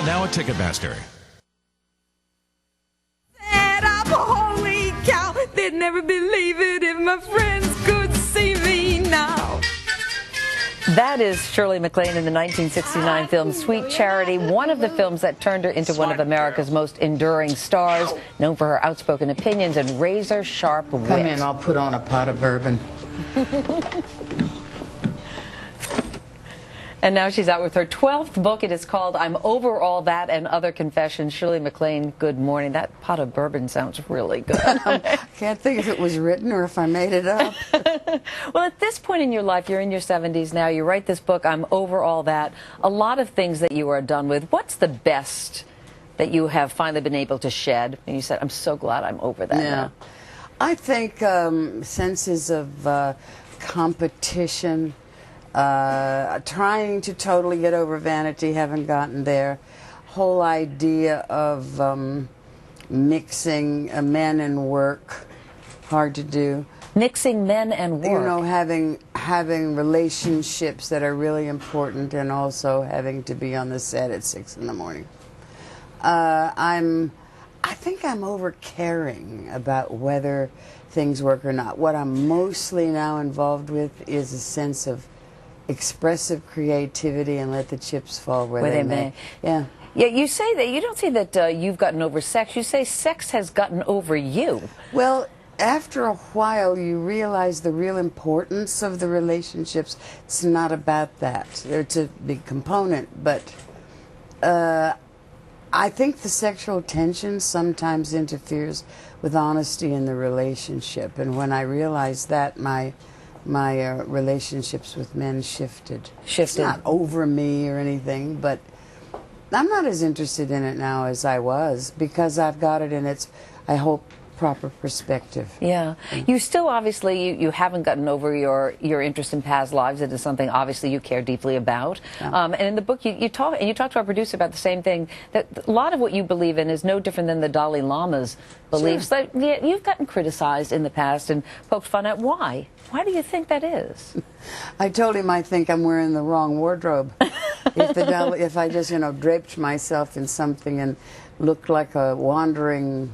Now at Ticketmaster. Holy cow, they'd never believe it if my friends could see me now. That is Shirley MacLaine in the 1969 film Sweet Charity, one of the films that turned her into one of America's most enduring stars, known for her outspoken opinions and razor-sharp wit. Come in, I'll put on a pot of bourbon. And now she's out with her 12th book. It is called I'm Over All That and Other Confessions. Shirley MacLaine, good morning. That pot of bourbon sounds really good. I can't think if it was written or if I made it up. Well, at this point in your life, you're in your 70s now. You write this book, I'm Over All That. A lot of things that you are done with. What's the best that you have finally been able to shed? And you said, I'm so glad I'm over that now. I think senses of competition, trying to totally get over vanity, haven't gotten there. Whole idea of mixing men and work, hard to do. Mixing men and work. You know, having relationships that are really important and also having to be on the set at 6 in the morning. I think I'm over caring about whether things work or not. What I'm mostly now involved with is a sense of expressive creativity and let the chips fall where they may. Yeah. Yeah, you say that, you don't say that you've gotten over sex, you say sex has gotten over you. Well, after a while you realize the real importance of the relationships. It's not about that. It's a big component, but I think the sexual tension sometimes interferes with honesty in the relationship, and when I realized that, my relationships with men shifted. It's not over me or anything, but I'm not as interested in it now as I was because I've got it in its, I hope, proper perspective. Yeah. You still obviously, you haven't gotten over your interest in past lives. It is something obviously you care deeply about. Yeah. And in the book you talk to our producer about the same thing, that a lot of what you believe in is no different than the Dalai Lama's beliefs. Sure. That you've gotten criticized in the past and poked fun at. Why? Why do you think that is? I told him I think I'm wearing the wrong wardrobe. If I just, draped myself in something and looked like a wandering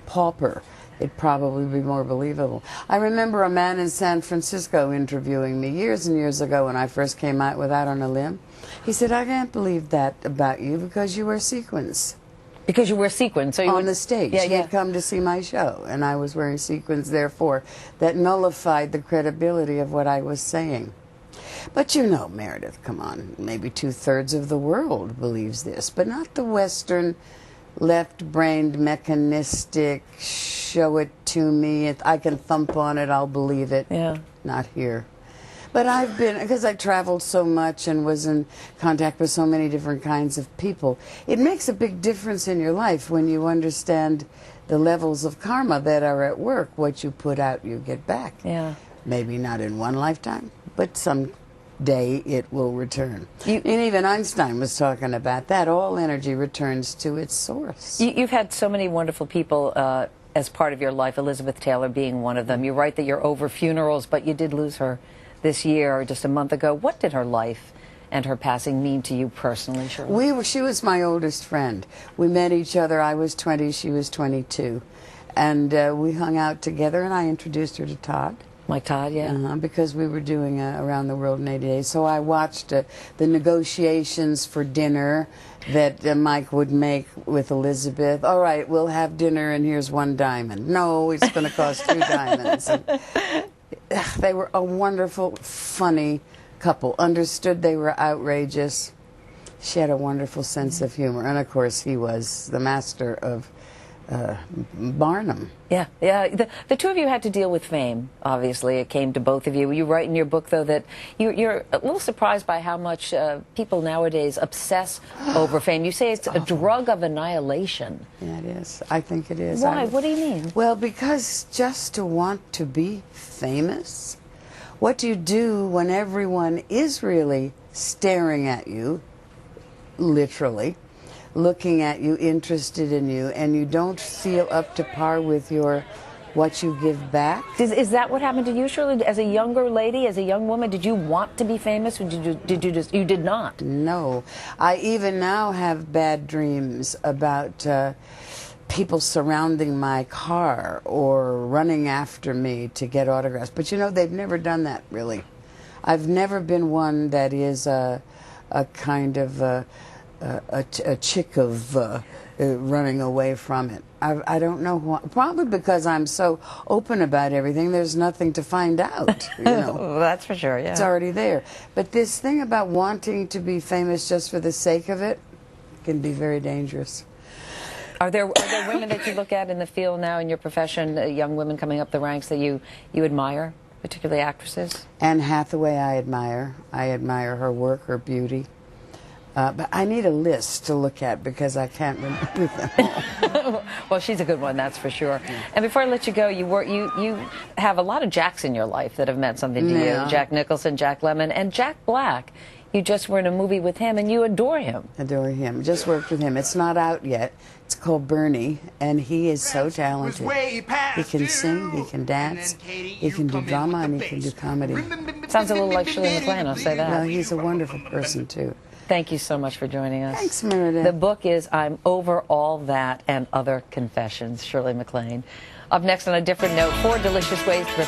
pauper, it'd probably be more believable. I remember a man in San Francisco interviewing me years and years ago when I first came out with Out on a Limb. He said, I can't believe that about you because you wear sequins. Because you wear sequins? So on the stage. Yeah, he had come to see my show, and I was wearing sequins, therefore, that nullified the credibility of what I was saying. But Meredith, come on, maybe 2/3 of the world believes this, but not the Western left-brained, mechanistic, show it to me, I can thump on it, I'll believe it. Yeah. Not here. But I've been, because I traveled so much and was in contact with so many different kinds of people, it makes a big difference in your life when you understand the levels of karma that are at work. What you put out, you get back. Yeah. Maybe not in one lifetime, but some day it will return. And even Einstein was talking about that. All energy returns to its source. You've had so many wonderful people as part of your life, Elizabeth Taylor being one of them. You write that you're over funerals, but you did lose her this year, or just a month ago. What did her life and her passing mean to you personally, Shirley? She was my oldest friend. We met each other. I was 20, she was 22. And we hung out together, and I introduced her to Todd. Like Todd, yeah. Because we were doing Around the World in 80 Days. So I watched the negotiations for dinner that Mike would make with Elizabeth. All right, we'll have dinner and here's one diamond. No, it's going to cost 2 diamonds. And they were a wonderful, funny couple. Understood they were outrageous. She had a wonderful sense of humor. And, of course, he was the master of Barnum. Yeah, yeah. The two of you had to deal with fame, obviously. It came to both of you. You write in your book, though, that you're a little surprised by how much people nowadays obsess over fame. You say it's a drug of annihilation. Yeah, it is. I think it is. Why? What do you mean? Well, because just to want to be famous, what do you do when everyone is really staring at you, literally, looking at you, interested in you, and you don't feel up to par with your what you give back. Is that what happened to you, Shirley? As a younger lady, as a young woman, did you want to be famous, or did you just, you did not? No. I even now have bad dreams about people surrounding my car or running after me to get autographs. But you know, they've never done that, really. I've never been one that is a kind of a chick of running away from it. I don't know why. Probably because I'm so open about everything, there's nothing to find out, you know. Well, that's for sure, yeah. It's already there. But this thing about wanting to be famous just for the sake of it can be very dangerous. Are there women that you look at in the field now in your profession, young women coming up the ranks that you admire, particularly actresses? Anne Hathaway I admire. I admire her work, her beauty. But I need a list to look at because I can't remember them all. Well, she's a good one, that's for sure. Yeah. And before I let you go, you have a lot of Jacks in your life that have meant something to you. Jack Nicholson, Jack Lemmon, and Jack Black. You just were in a movie with him, and you adore him. Adore him. Just worked with him. It's not out yet. It's called Bernie, and he is so talented. He can sing, he can dance, he can do drama, and he can do comedy. Sounds a little like Shirley MacLaine, I'll say that. No, he's a wonderful person, too. Thank you so much for joining us. Thanks, Meredith. The book is I'm Over All That and Other Confessions, Shirley MacLaine. Up next, on a different note, 4 delicious ways to prepare